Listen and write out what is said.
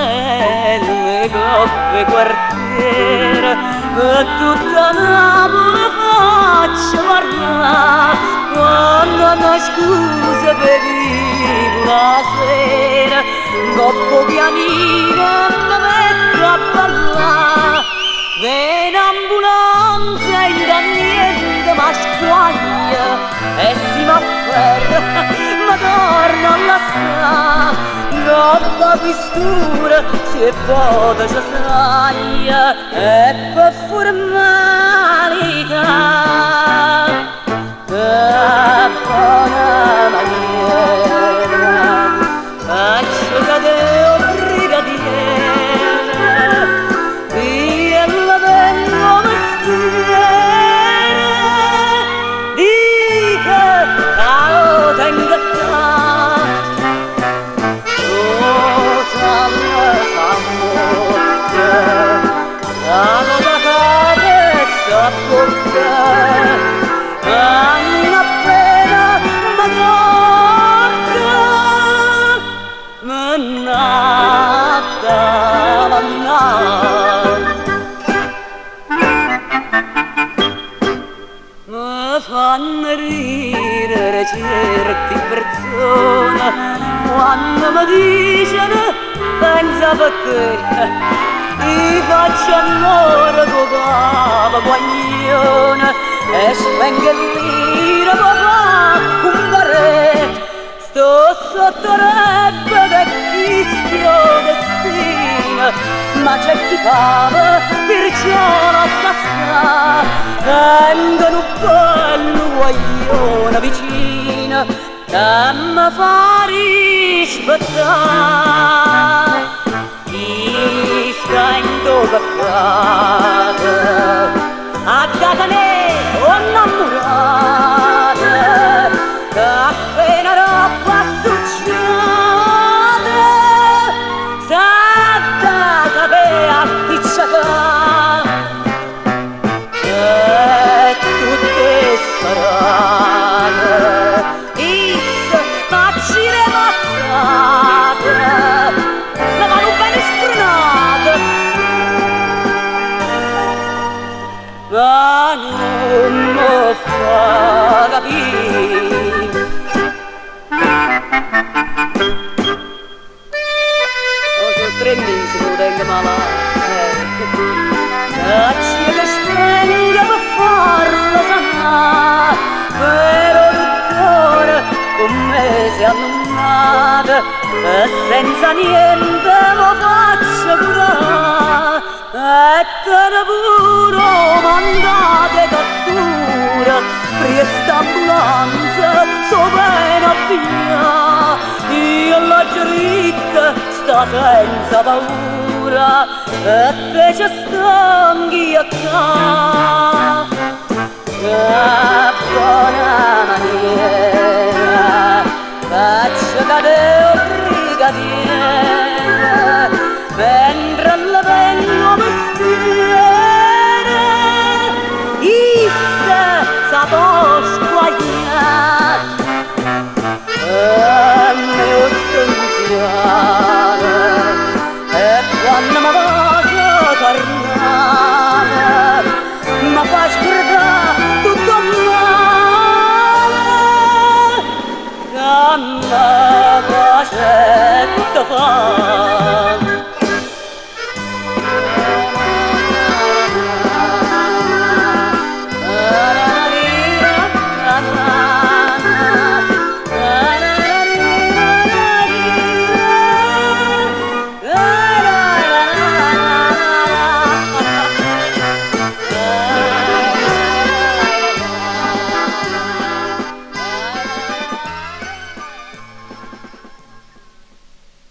nelle coppe quartiere e tutta Napoli faccia parlare quando una scusa bevivo la sera coppo pianino mi metto a ballare viene ambulanza e da niente ma squaglia e si m'afferra ma torna alla strada Gobba pistura se pote ci saglia e per formalità che buona maniera faccio cadere un brigadiere via la vengo mestiere dica ciao tengo a bocca hanno appena madonna mannata mi fanno ridere certi persone quando mi dicono pensa per te ti faccio amore con papà guaglione e spengo l'ira papà un barè sto sotto reppa del fischio destino ma c'è chi fava perciò la sta tengono un bello guaglione vicino che mi fa rispettare Stando peccato a Catanè o innamorata che appena roba succede sa sapere appicciata e tutte sparate is facci le mazzate ma vanno bene spronate ma non mi fa capire sono 3 mesi che lo tengo malato caccia che spenga per farlo sanare però dottore con me si è annunnato e senza niente lo faccio curare e te ne pure mandate cattura presta ambulanza so bene a via io la dritta sta senza paura e te ci stanghi a ca che buona maniera faccio cadere un brigadiere mentre la vengo mestiere issa sa squagliare e mi ho sentiare e quando mi vado tornare mi fa scordare tutto male che mi facetto fare